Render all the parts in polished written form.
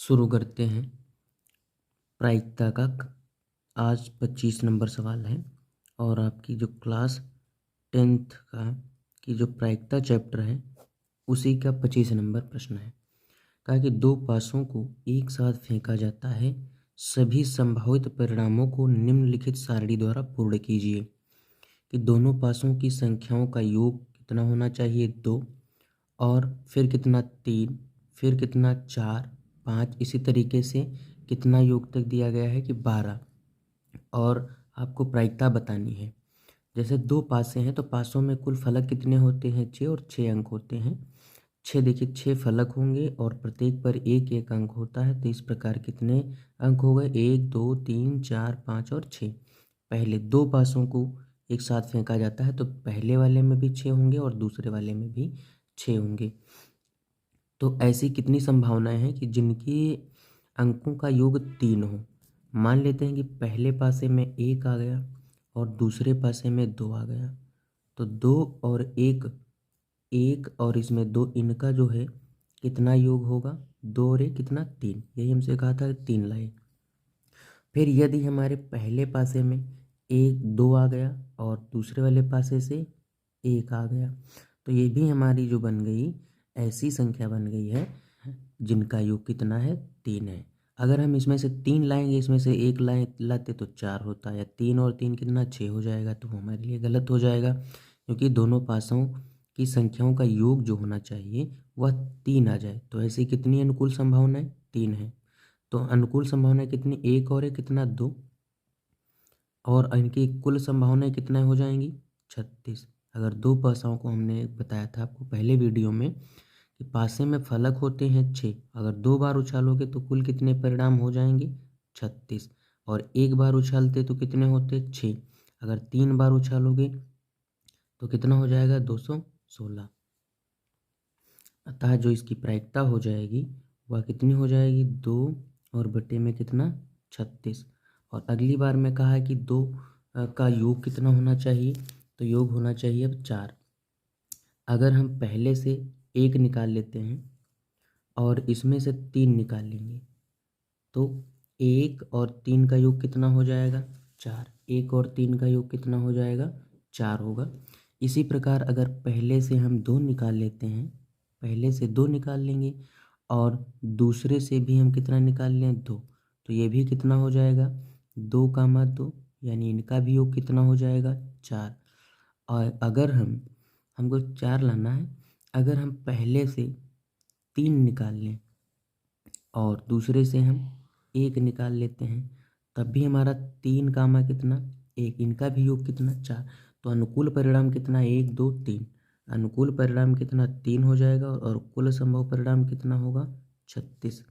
शुरू करते हैं प्रायिकता का। आज 25 नंबर सवाल है और आपकी जो क्लास 10th का की जो प्रायिकता चैप्टर है उसी का 25 नंबर प्रश्न है। कहा कि दो पासों को एक साथ फेंका जाता है, सभी संभावित परिणामों को निम्नलिखित सारणी द्वारा पूर्ण कीजिए। कि दोनों पासों की संख्याओं का योग कितना होना चाहिए 2, और फिर कितना 3, फिर कितना 4, 5, इसी तरीके से कितना योग तक दिया गया है कि 12। और आपको प्रायिकता बतानी है। जैसे दो पासे हैं तो पासों में कुल फलक कितने होते हैं 6 और 6 अंक होते हैं। 6 देखिए 6 फलक होंगे और प्रत्येक पर एक एक अंक होता है, तो इस प्रकार कितने अंक हो गए 1 2 3 4 5 और 6। पहले दो पासों को एक साथ फेंका जाता है तो पहले वाले में भी 6 होंगे और दूसरे वाले में भी 6 होंगे। तो ऐसी कितनी संभावनाएं हैं कि जिनके अंकों का योग 3 हो। मान लेते हैं कि पहले पासे में 1 आ गया और दूसरे पासे में 2 आ गया, तो 2 और 1, 1 और इसमें 2, इनका जो है कितना योग होगा 2 और 1 कितना 3। यही हमसे कहा था 3 लाए। फिर यदि हमारे पहले पासे में 1 2 आ गया और दूसरे वाले पासे से 1 आ गया, तो ये भी हमारी जो बन गई ऐसी संख्या बन गई है जिनका योग कितना है 3 है। अगर हम इसमें से 3 लाएंगे, इसमें से 1 लाते तो 4 होता है। 3 और 3 कितना 6 हो जाएगा, तो वो हमारे लिए गलत हो जाएगा क्योंकि दोनों पासों की संख्याओं का योग जो होना चाहिए वह 3 आ जाए। तो ऐसी कितनी अनुकूल संभावनाएं 3 है। तो अनुकूल संभावनाएं कितनी 1 और 1 कितना 2, और इनकी कुल संभावनाएं कितना हो जाएंगी 36। अगर दो पासाओं को हमने बताया था आपको पहले वीडियो में कि पासे में फलक होते हैं 6, अगर 2 बार उछालोगे तो कुल कितने परिणाम हो जाएंगे 36, और एक बार उछालते तो कितने होते 6, अगर 3 बार उछालोगे तो कितना हो जाएगा 216। अतः जो इसकी प्रायिकता हो जाएगी वह कितनी हो जाएगी 2 और बटे में कितना 36। और अगली बार में कहा है कि 2 का योग कितना होना चाहिए, तो योग होना चाहिए अब 4। अगर हम पहले से 1 निकाल लेते हैं और इसमें से 3 निकाल लेंगे तो 1 और 3 का योग कितना हो जाएगा 4। 1 और 3 का योग कितना हो जाएगा 4 होगा। इसी प्रकार अगर पहले से हम 2 निकाल लेते हैं, पहले से 2 निकाल लेंगे और दूसरे से भी हम कितना निकाल लें 2, तो ये भी कितना हो जाएगा 2 कामा 2, यानी इनका भी योग कितना हो जाएगा 4। और अगर हमको 4 लाना है, अगर हम पहले से 3 निकाल लें और दूसरे से हम 1 निकाल लेते हैं, तब भी हमारा 3 कामा कितना 1, इनका भी योग कितना 4। तो अनुकूल परिणाम कितना 1 2 3, अनुकूल परिणाम कितना 3 हो जाएगा और कुल संभव परिणाम कितना होगा 36।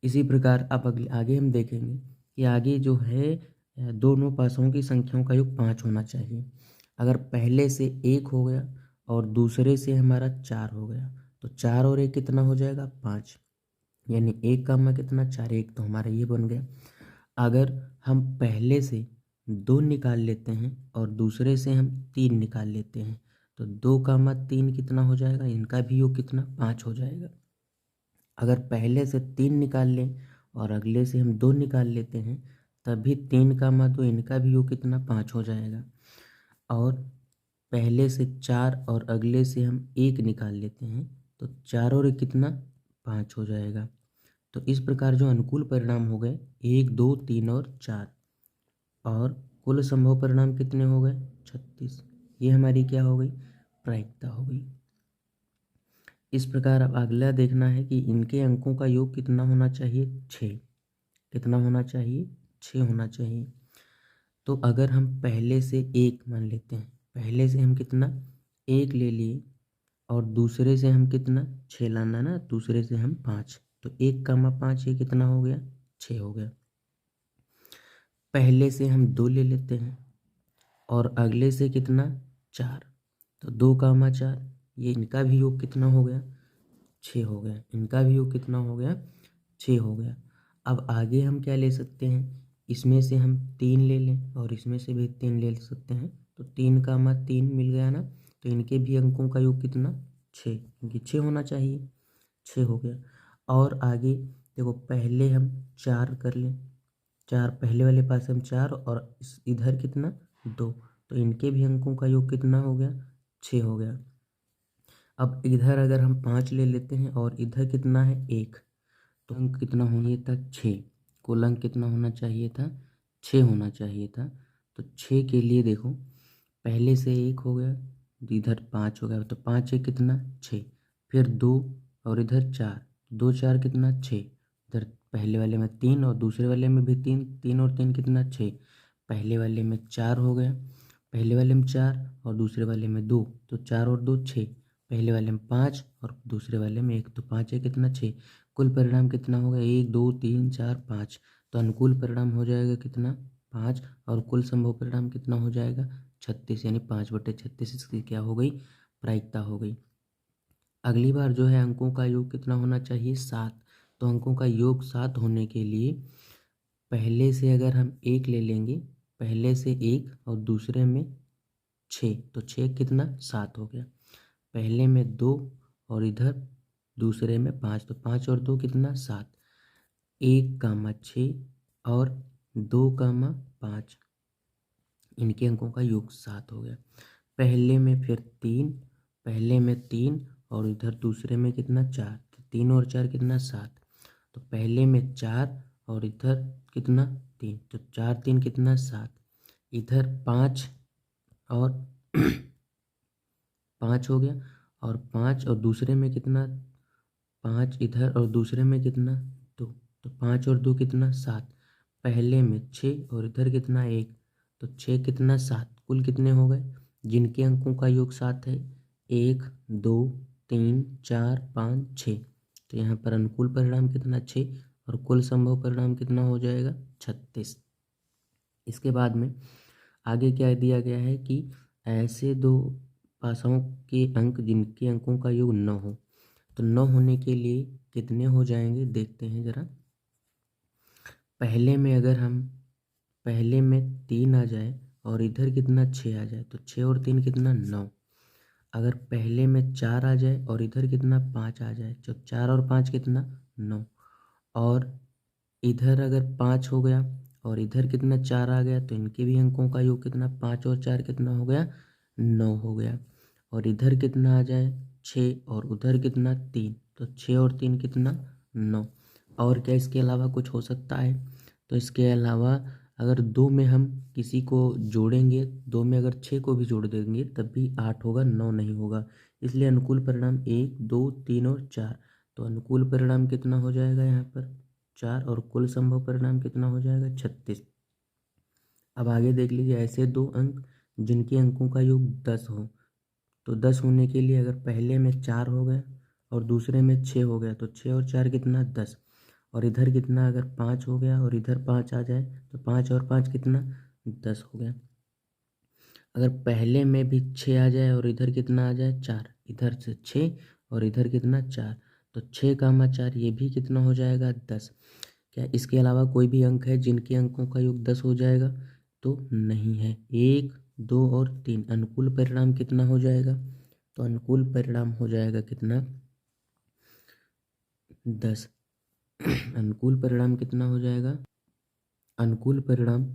इसी प्रकार अब आगे हम देखेंगे कि आगे जो है दोनों पासों की संख्याओं का योग 5 होना चाहिए। अगर पहले से 1 हो गया और दूसरे से हमारा 4 हो गया, तो 4 और 1 कितना हो जाएगा 5, यानी 1 कामा कितना 4, 1 तो हमारा ये बन गया। अगर हम पहले से 2 निकाल लेते हैं और दूसरे से हम 3 निकाल लेते हैं, तो 2 कामा 3 कितना हो जाएगा, इनका भी योग कितना 5 हो जाएगा। अगर पहले से 3 निकाल लें और अगले से हम 2 निकाल लेते हैं, तब भी 3 कामा 2, इनका भी योग कितना 5 हो जाएगा। और पहले से 4 और अगले से हम 1 निकाल लेते हैं, तो 4 और 1 कितना 5 हो जाएगा। तो इस प्रकार जो अनुकूल परिणाम हो गए 1 2 3 और 4, और कुल संभव परिणाम कितने हो गए 36। ये हमारी क्या हो गई प्रायिकता हो गई। इस प्रकार अब अगला देखना है कि इनके अंकों का योग कितना होना चाहिए 6। कितना होना चाहिए 6 होना चाहिए। तो अगर हम पहले से 1 मान लेते हैं, पहले से हम कितना 1 ले लिए और दूसरे से हम कितना 6 लाना ना, दूसरे से हम 5, तो 1 कामा 5 ये कितना हो गया 6 हो गया। पहले से हम 2 ले लेते हैं और अगले से कितना 4, तो 2 कामा 4, ये इनका भी योग कितना हो गया 6 हो गया। इनका भी योग कितना हो गया 6 हो गया। अब आगे हम क्या ले सकते हैं, इसमें से हम 3 ले लें और इसमें से भी 3 ले सकते हैं, तो 3 कामा 3 मिल गया ना, तो इनके भी अंकों का योग कितना 6, क्योंकि 6 होना चाहिए, 6 हो गया। और आगे देखो, पहले हम 4 कर लें, 4 पहले वाले पास हम 4 और इधर कितना 2, तो इनके भी अंकों का योग कितना हो गया 6 हो गया। अब इधर अगर हम 5 ले लेते हैं और इधर कितना है 1, तो अंक कितना होना था 6, कुल अंक कितना होना चाहिए था 6 होना चाहिए था। तो 6 के लिए देखो, पहले से 1 हो गया, इधर 5 हो गया, तो 5 है कितना 6, फिर 2 और इधर 4, 2 4 कितना 6, इधर पहले वाले में 3 और दूसरे वाले में भी 3, 3 और 3 कितना 6, पहले वाले में 4 हो गया, पहले वाले में 4 और दूसरे वाले में 2, तो 4 और 2 6, पहले वाले में 5 और दूसरे वाले में 1, तो 5 है कितना 6, कुल परिणाम कितना होगा 1 2 3 4 5, तो अनुकूल परिणाम हो जाएगा कितना 5, और कुल संभव परिणाम कितना हो जाएगा 36, यानी 5/36 इसकी क्या हो गई प्रायिकता हो गई। अगली बार जो है अंकों का योग कितना होना चाहिए 7, तो अंकों का योग 7 होने के लिए पहले से अगर हम 1 ले लेंगे, पहले से 1 और दूसरे में 6, तो 6 कितना 7 हो गया, पहले में 2 और इधर दूसरे में 5, तो 5 और 2 कितना 7, 1, 6 और 2, 5, इनके अंकों का योग 7 हो गया। पहले में फिर 3, पहले में 3 और इधर दूसरे में कितना 4, तो 3 और 4 कितना 7, तो पहले में 4 और इधर कितना 3, तो 4 3 कितना 7, इधर 5 और 5 हो गया, और 5 और दूसरे में कितना 5, इधर और दूसरे में कितना 2, तो 5 और 2 कितना 7, पहले में 6 और इधर कितना 1, तो 6 कितना 7, कुल कितने हो गए जिनके अंकों का योग 7 है 1 2 3 4 5 6, तो यहाँ पर अनुकूल परिणाम कितना 6 और कुल संभव परिणाम कितना हो जाएगा 36। इसके बाद में आगे क्या दिया गया है कि ऐसे दो भाषाओं के अंक जिनके अंकों का योग 9 हो, तो 9 होने के लिए कितने हो जाएंगे देखते हैं ज़रा। पहले में अगर हम पहले में 3 आ जाए और इधर कितना 6 आ जाए, तो 6 और 3 कितना 9, अगर पहले में 4 आ जाए और इधर कितना 5 आ जाए, तो 4 और 5 कितना 9, और इधर अगर 5 हो गया और इधर कितना 4 आ गया, तो इनके भी अंकों का योग कितना 5 और 4 कितना हो गया 9 हो गया, और इधर कितना आ जाए 6 और उधर कितना 3, तो 6 और 3 कितना 9, और क्या इसके अलावा कुछ हो सकता है, तो इसके अलावा अगर 2 में हम किसी को जोड़ेंगे, 2 में अगर 6 को भी जोड़ देंगे तब भी 8 होगा 9 नहीं होगा, इसलिए अनुकूल परिणाम 1 2 3 और 4, तो अनुकूल परिणाम कितना हो जाएगा यहाँ पर 4 और कुल संभव परिणाम कितना हो जाएगा 36। अब आगे देख लीजिए, ऐसे दो अंक जिनके अंकों का योग 10 हो, तो 10 होने के लिए अगर पहले में 4 हो गया और दूसरे में 6 हो गया, तो 6 और 4 कितना 10, और इधर कितना अगर 5 हो गया और इधर 5 आ जाए, तो 5 और 5 कितना 10 हो गया, अगर पहले में भी 6 आ जाए और इधर कितना आ जाए 4, इधर से 6 और इधर कितना 4, तो 6, 4 ये भी कितना हो जाएगा 10। क्या इसके अलावा कोई भी अंक है जिनके अंकों का योग 10 हो जाएगा, तो नहीं है। 1 2 और 3, अनुकूल परिणाम कितना हो जाएगा, तो अनुकूल परिणाम हो जाएगा कितना 10। अनुकूल परिणाम कितना हो जाएगा, अनुकूल परिणाम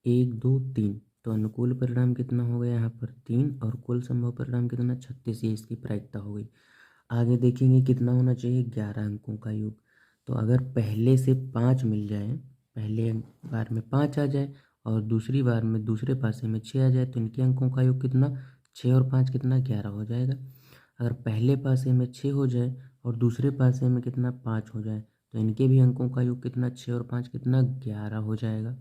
1 2 3, तो अनुकूल परिणाम कितना हो गया यहाँ पर 3 और कुल संभव परिणाम कितना 36, ये इसकी प्रायिकता हो गई। आगे देखेंगे कितना होना चाहिए 11 अंकों का योग, तो अगर पहले से 5 मिल जाए, पहले बार में 5 आ जाए और दूसरी बार में दूसरे पासे में 6 आ जाए, तो इनके अंकों का योग कितना 6 और 5 कितना 11 हो जाएगा। अगर पहले पासे में 6 हो जाए और दूसरे पासे में कितना 5 हो जाए, तो इनके भी अंकों का योग कितना 6 और 5 कितना 11 हो जाएगा।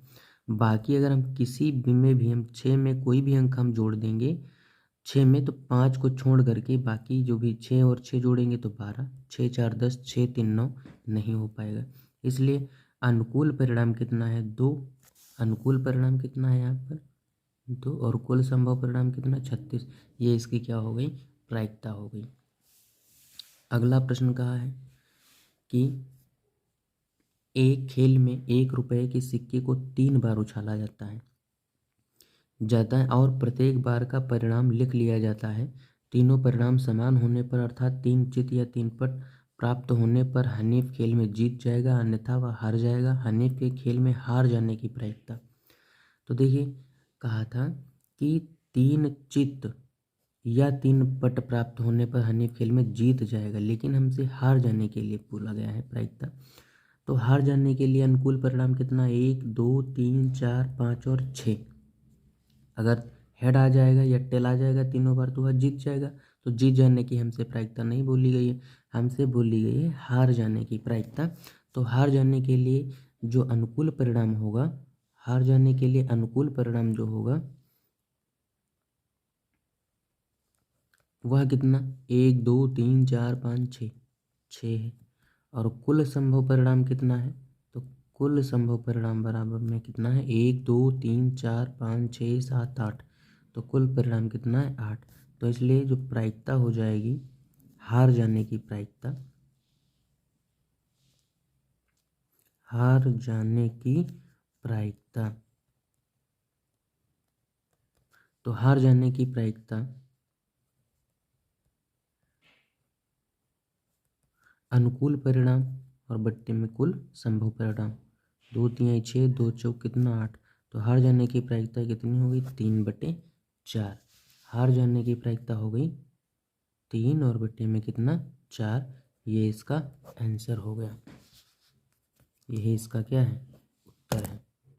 बाकी अगर हम किसी भी में भी हम 6 में कोई भी अंक हम जोड़ देंगे 6 में, तो 5 को छोड़ करके बाकी जो भी 6 और 6 जोड़ेंगे तो 12, 6 4 10, 6 3 9 नहीं हो पाएगा, इसलिए अनुकूल परिणाम कितना है 2, अनुकूल परिणाम कितना है यहाँ पर 2 और कुल संभव परिणाम कितना 36, ये इसकी क्या हो गई प्रायिकता हो गई। अगला प्रश्न कहा है कि एक खेल में 1 रुपये के सिक्के को 3 बार उछाला जाता है जाता है और प्रत्येक बार का परिणाम लिख लिया जाता है, तीनों परिणाम समान होने पर, अर्थात 3 चित या 3 पट प्राप्त होने पर हनीफ खेल में जीत जाएगा, अन्यथा वह हार जाएगा। हनीफ के खेल में हार जाने की प्रायिकता। तो देखिए कहा था कि 3 चित्त या 3 पट प्राप्त होने पर हनीफ खेल में जीत जाएगा, लेकिन हमसे हार जाने के लिए बोला गया है प्रायिकता। तो हार जाने के लिए अनुकूल परिणाम कितना, 1 2 3 4 5 और 6। अगर हेड आ जाएगा या टेल आ जाएगा तीनों बार तो वह जीत जाएगा। तो जीत जाने की हमसे प्रायिकता नहीं बोली गई है, हमसे बोली गई है हार जाने की प्रायिकता। तो हार जाने के लिए जो अनुकूल परिणाम होगा, हार जाने के लिए अनुकूल परिणाम जो होगा वह कितना, 1 2 3 4 5 6, 6 है। और कुल संभव परिणाम कितना है, तो कुल संभव परिणाम बराबर में कितना है, 1 2 3 4 5 6 7 8। तो कुल परिणाम कितना है, 8। तो इसलिए जो प्रायिकता हो जाएगी हार जाने की प्रायिकता, हार जाने की प्रायिकता, तो हार जाने की प्रायिकता अनुकूल परिणाम और बट्टे में कुल संभव परिणाम, 2 3 6 2 चौक कितना 8। तो हार जाने की प्रायिकता कितनी हो गई, 3/4। हार जाने की प्रायिकता हो गई 3 और बट्टे में कितना 4। ये इसका आंसर हो गया, यही इसका क्या है, उत्तर है।